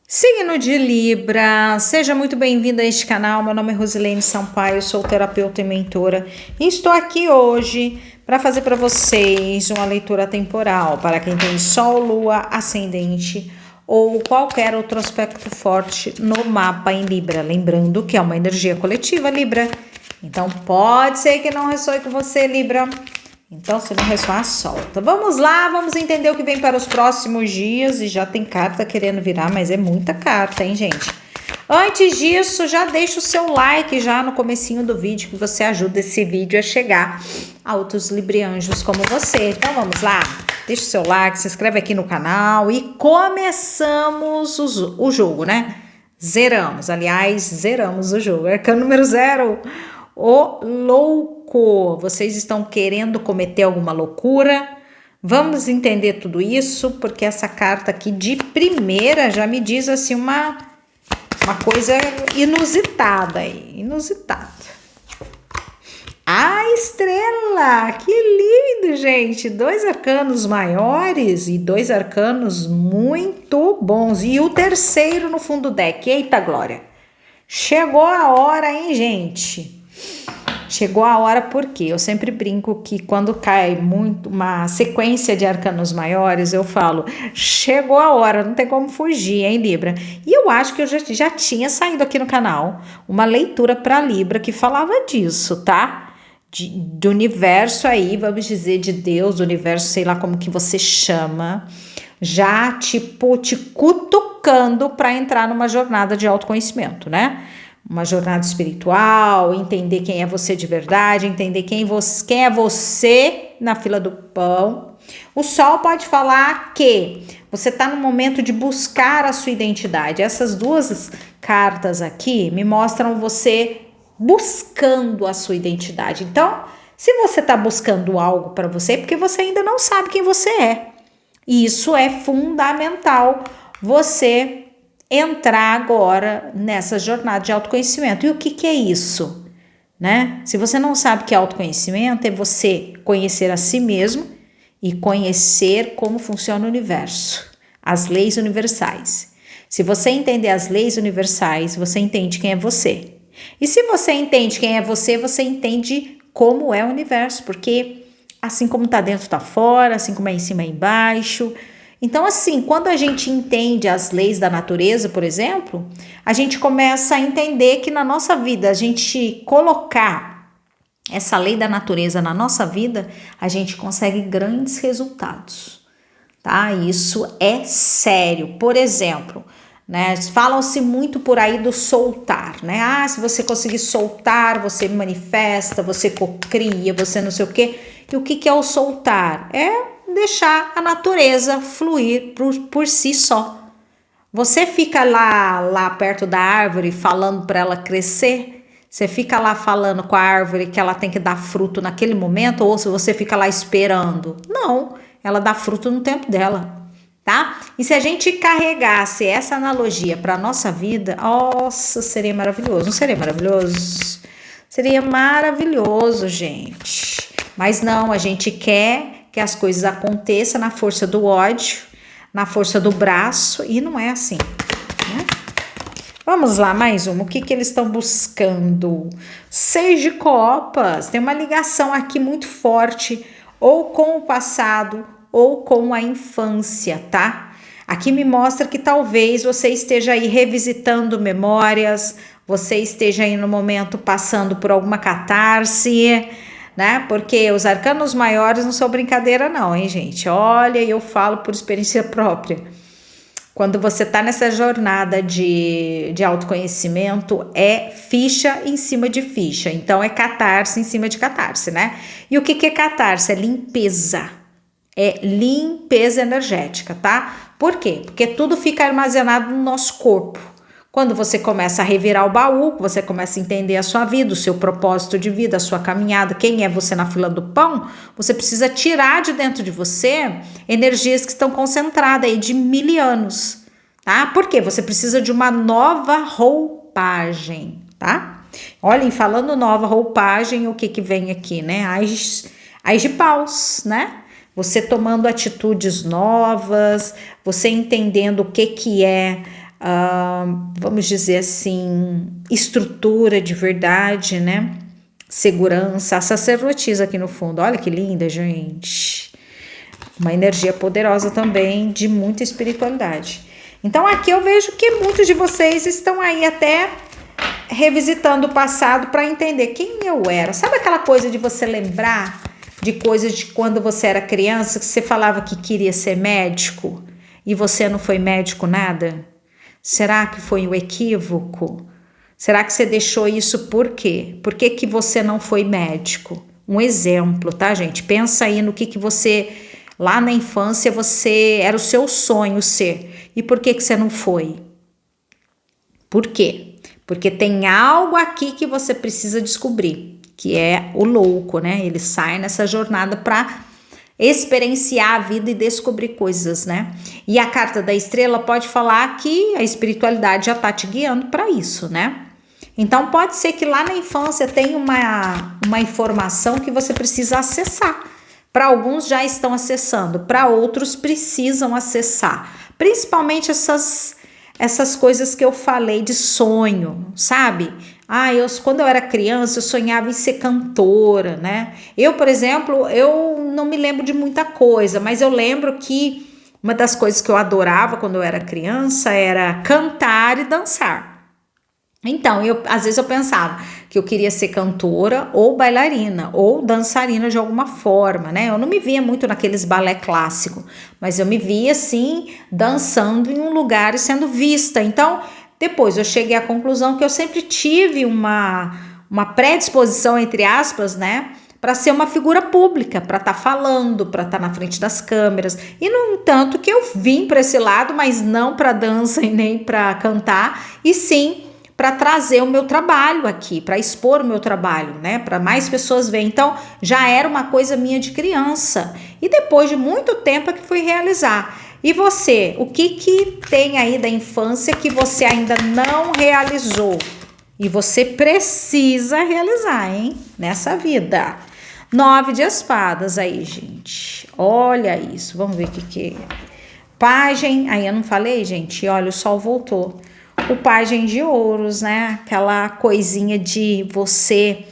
Signo de Libra, seja muito bem-vindo a este canal. Meu nome é Rosilene Sampaio, sou terapeuta e mentora e estou aqui hoje para fazer para vocês uma leitura temporal para quem tem Sol, Lua, Ascendente ou qualquer outro aspecto forte no mapa em Libra. Lembrando que é uma energia coletiva, Libra. Então pode ser que não ressoe com você, Libra. Então, se não ressoar, solta. Vamos lá, vamos entender o que vem para os próximos dias. E já tem carta querendo virar, mas é muita carta, hein, gente? Antes disso, já deixa o seu like já no comecinho do vídeo, que você ajuda esse vídeo a chegar a outros librianjos como você. Então, vamos lá. Deixa o seu like, se inscreve aqui no canal e começamos o jogo, né? Zeramos o jogo. Arcano número 0. O louco. Vocês estão querendo cometer alguma loucura? Vamos entender tudo isso, porque essa carta aqui de primeira já me diz assim uma coisa inusitada aí. Inusitada. A estrela! Que lindo, gente! 2 arcanos maiores e 2 arcanos muito bons. E o terceiro no fundo do deck. Eita, glória! Chegou a hora, hein, gente? Chegou a hora porque eu sempre brinco que quando cai muito uma sequência de arcanos maiores, eu falo, chegou a hora, não tem como fugir, hein, Libra? E eu acho que eu já tinha saído aqui no canal uma leitura para Libra que falava disso, tá? Do universo aí, vamos dizer, de Deus, do universo, sei lá como que você chama, já tipo te cutucando para entrar numa jornada de autoconhecimento, né? Uma jornada espiritual, entender quem é você de verdade, entender quem é você na fila do pão. O Sol pode falar que você está no momento de buscar a sua identidade. Essas duas cartas aqui me mostram você buscando a sua identidade. Então, se você está buscando algo para você, é porque você ainda não sabe quem você é. E isso é fundamental, você entrar agora nessa jornada de autoconhecimento. E o que é isso, né? Se você não sabe o que é autoconhecimento, é você conhecer a si mesmo e conhecer como funciona o universo, as leis universais. Se você entender as leis universais, você entende quem é você. E se você entende quem é você, você entende como é o universo, porque assim como tá dentro, tá fora, assim como é em cima, é embaixo. Então, assim, quando a gente entende as leis da natureza, por exemplo, a gente começa a entender que na nossa vida, a gente colocar essa lei da natureza na nossa vida, a gente consegue grandes resultados, tá? Isso é sério. Por exemplo, né, falam-se muito por aí do soltar, né? Ah, se você conseguir soltar, você manifesta, você cocria, você não sei o quê. E o que é o soltar? É deixar a natureza fluir por si só. Você fica lá perto da árvore falando para ela crescer? Você fica lá falando com a árvore que ela tem que dar fruto naquele momento? Ou se você fica lá esperando? Não, ela dá fruto no tempo dela, tá? E se a gente carregasse essa analogia para a nossa vida, nossa, seria maravilhoso. Não seria maravilhoso? Seria maravilhoso, gente. Mas não, a gente quer que as coisas aconteçam na força do ódio, na força do braço, e não é assim, né? Vamos lá, mais uma. O que eles estão buscando? 6 de copas. Tem uma ligação aqui muito forte, ou com o passado, ou com a infância, tá? Aqui me mostra que talvez você esteja aí revisitando memórias, você esteja aí no momento passando por alguma catarse, né? Porque os arcanos maiores não são brincadeira não, hein, gente? Olha, eu falo por experiência própria. Quando você tá nessa jornada de autoconhecimento, é ficha em cima de ficha. Então, é catarse em cima de catarse, né? E o que é catarse? É limpeza. É limpeza energética, tá? Por quê? Porque tudo fica armazenado no nosso corpo. Quando você começa a revirar o baú, você começa a entender a sua vida, o seu propósito de vida, a sua caminhada, quem é você na fila do pão, você precisa tirar de dentro de você energias que estão concentradas aí de 1000 anos, tá? Por quê? Você precisa de uma nova roupagem, tá? Olhem, falando nova roupagem, o que vem aqui, né? As de paus, né? Você tomando atitudes novas, você entendendo o que é vamos dizer assim, estrutura de verdade, né? Segurança, a sacerdotisa aqui no fundo, olha que linda, gente. Uma energia poderosa também, de muita espiritualidade. Então aqui eu vejo que muitos de vocês estão aí até revisitando o passado para entender quem eu era. Sabe aquela coisa de você lembrar de coisas de quando você era criança, que você falava que queria ser médico e você não foi médico nada? Será que foi um equívoco? Será que você deixou isso por quê? Por que que você não foi médico? Um exemplo, tá, gente? Pensa aí no que você, lá na infância, você era o seu sonho ser. E por que que você não foi? Por quê? Porque tem algo aqui que você precisa descobrir, que é o louco, né? Ele sai nessa jornada para experienciar a vida e descobrir coisas, né? E a carta da estrela pode falar que a espiritualidade já tá te guiando para isso, né? Então pode ser que lá na infância tenha uma informação que você precisa acessar. Para alguns já estão acessando, para outros precisam acessar. Principalmente essas coisas que eu falei de sonho, sabe? Quando eu era criança, eu sonhava em ser cantora, né? Eu, por exemplo, eu não me lembro de muita coisa, mas eu lembro que uma das coisas que eu adorava quando eu era criança era cantar e dançar. Então, às vezes eu pensava que eu queria ser cantora ou bailarina ou dançarina de alguma forma, né? Eu não me via muito naqueles balé clássico, mas eu me via assim dançando em um lugar e sendo vista. Então, depois eu cheguei à conclusão que eu sempre tive uma predisposição, entre aspas, né? Para ser uma figura pública, para estar falando, para estar na frente das câmeras. E no entanto que eu vim para esse lado, mas não para dança e nem para cantar, e sim para trazer o meu trabalho aqui, para expor o meu trabalho, né? Para mais pessoas verem. Então, já era uma coisa minha de criança. E depois de muito tempo é que fui realizar. E você, o que tem aí da infância que você ainda não realizou? E você precisa realizar, hein? Nessa vida. 9 de espadas aí, gente. Olha isso. Vamos ver o que é. Pajem. Aí eu não falei, gente. Olha, o sol voltou. O pajem de ouros, né? Aquela coisinha de você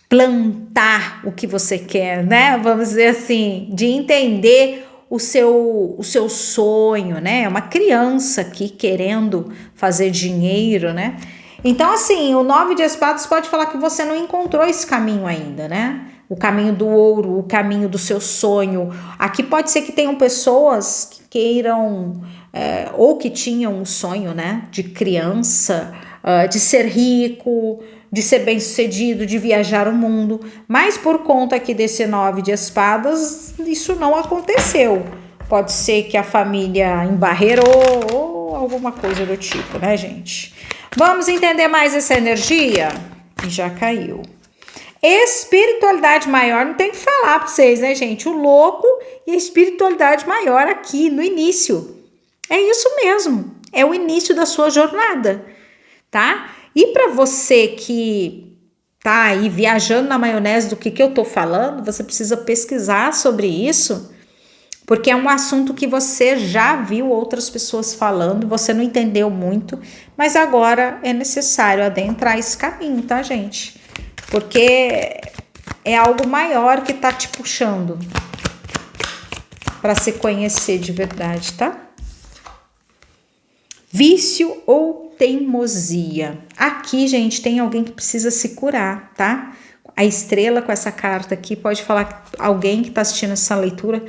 plantar o que você quer, né? Vamos dizer assim, de entender o seu sonho, né? É uma criança aqui querendo fazer dinheiro, né? Então, assim, o 9 de espadas pode falar que você não encontrou esse caminho ainda, né? O caminho do ouro, o caminho do seu sonho. Aqui pode ser que tenham pessoas que queiram, ou que tinham um sonho, né? De criança, de ser rico, de ser bem-sucedido, de viajar o mundo. Mas por conta aqui desse 9 de espadas, isso não aconteceu. Pode ser que a família embarreirou ou alguma coisa do tipo, né, gente? Vamos entender mais essa energia? E já caiu. Espiritualidade maior, não tem que falar para vocês, né, gente? O louco e a espiritualidade maior aqui no início. É isso mesmo. É o início da sua jornada, tá? E para você que tá aí viajando na maionese do que eu tô falando, você precisa pesquisar sobre isso, porque é um assunto que você já viu outras pessoas falando, você não entendeu muito, mas agora é necessário adentrar esse caminho, tá, gente? Porque é algo maior que tá te puxando para se conhecer de verdade, tá? Vício ou teimosia. Aqui, gente, tem alguém que precisa se curar, tá? A estrela com essa carta aqui pode falar que alguém que tá assistindo essa leitura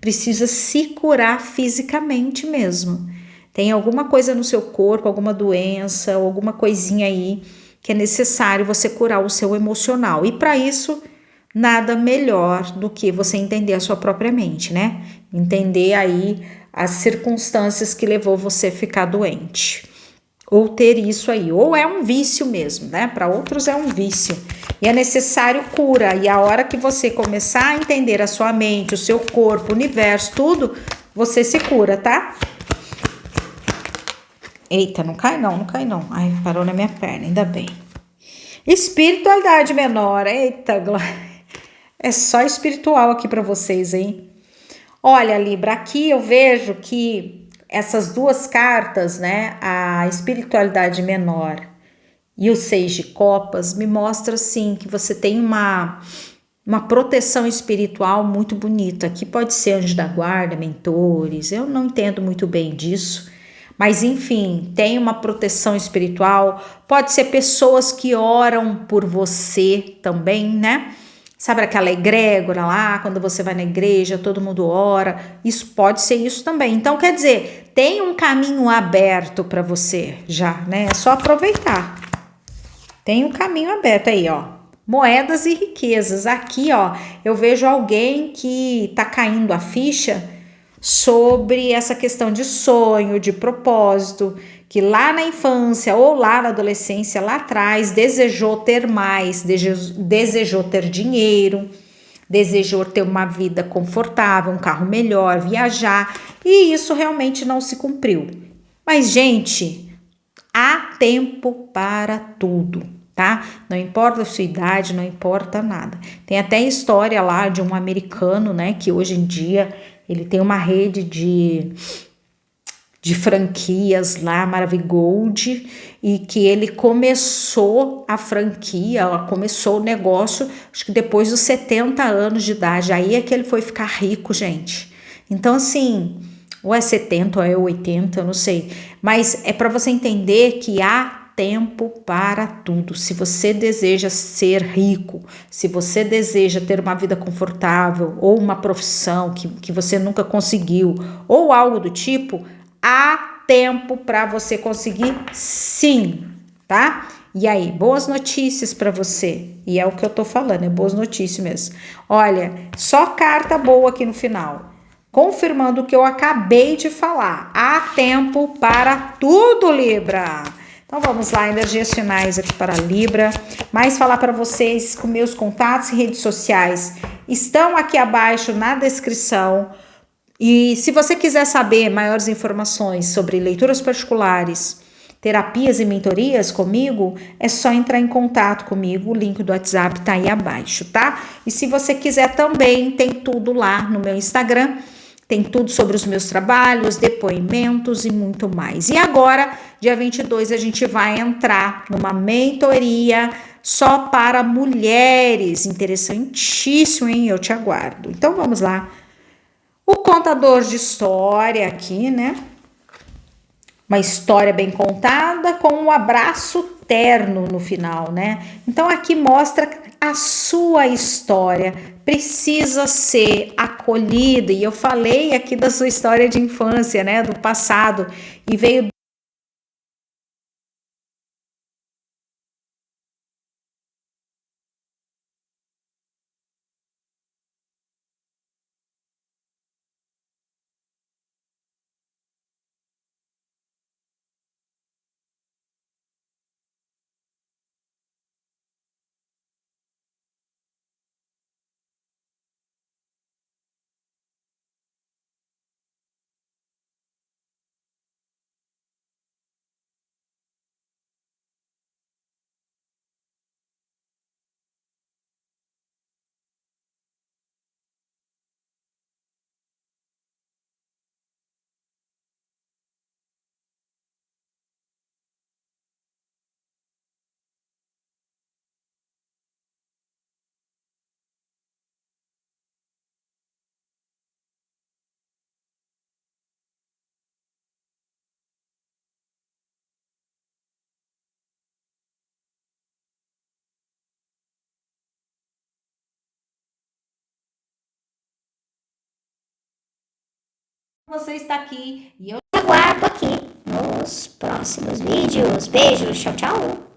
precisa se curar fisicamente mesmo. Tem alguma coisa no seu corpo, alguma doença, alguma coisinha aí que é necessário você curar o seu emocional. E para isso, nada melhor do que você entender a sua própria mente, né? Entender aí as circunstâncias que levou você a ficar doente. Ou ter isso aí, ou é um vício mesmo, né? Para outros é um vício. E é necessário cura. E a hora que você começar a entender a sua mente, o seu corpo, o universo, tudo, você se cura, tá? Eita, não cai não, não cai não. Ai, parou na minha perna, ainda bem. Espiritualidade menor. Eita, é só espiritual aqui para vocês, hein? Olha, Libra, aqui eu vejo que essas duas cartas, né, a espiritualidade menor e o 6 de copas, me mostra assim que você tem uma proteção espiritual muito bonita, que pode ser anjo da guarda, mentores, eu não entendo muito bem disso, mas enfim, tem uma proteção espiritual, pode ser pessoas que oram por você também, né? Sabe aquela egrégora lá, quando você vai na igreja, todo mundo ora, isso pode ser isso também. Então, quer dizer, tem um caminho aberto para você já, né? É só aproveitar. Tem um caminho aberto aí, ó. Moedas e riquezas. Aqui, ó, eu vejo alguém que tá caindo a ficha sobre essa questão de sonho, de propósito, que lá na infância ou lá na adolescência, lá atrás, desejou ter mais, desejou ter dinheiro, desejou ter uma vida confortável, um carro melhor, viajar, e isso realmente não se cumpriu. Mas, gente, há tempo para tudo, tá? Não importa a sua idade, não importa nada. Tem até história lá de um americano, né, que hoje em dia ele tem uma rede de franquias lá, Maravigold, e que ele começou a franquia, começou o negócio, acho que depois dos 70 anos de idade, aí é que ele foi ficar rico, gente. Então, assim, ou é 70 ou é 80, eu não sei, mas é para você entender que há tempo para tudo. Se você deseja ser rico, se você deseja ter uma vida confortável ou uma profissão que você nunca conseguiu ou algo do tipo, há tempo para você conseguir sim, tá? E aí, boas notícias para você. E é o que eu tô falando, é boas notícias mesmo. Olha, só carta boa aqui no final. Confirmando o que eu acabei de falar. Há tempo para tudo, Libra. Então vamos lá, energias finais aqui para Libra. Mais falar para vocês com meus contatos e redes sociais estão aqui abaixo na descrição. E se você quiser saber maiores informações sobre leituras particulares, terapias e mentorias comigo, é só entrar em contato comigo, o link do WhatsApp tá aí abaixo, tá? E se você quiser também, tem tudo lá no meu Instagram, tem tudo sobre os meus trabalhos, depoimentos e muito mais. E agora, dia 22, a gente vai entrar numa mentoria só para mulheres, interessantíssimo, hein? Eu te aguardo. Então vamos lá. O contador de história aqui, né? Uma história bem contada com um abraço terno no final, né? Então aqui mostra a sua história precisa ser acolhida. E eu falei aqui da sua história de infância, né? Do passado, e veio você está aqui e eu te aguardo aqui nos próximos vídeos. Beijos, tchau, tchau!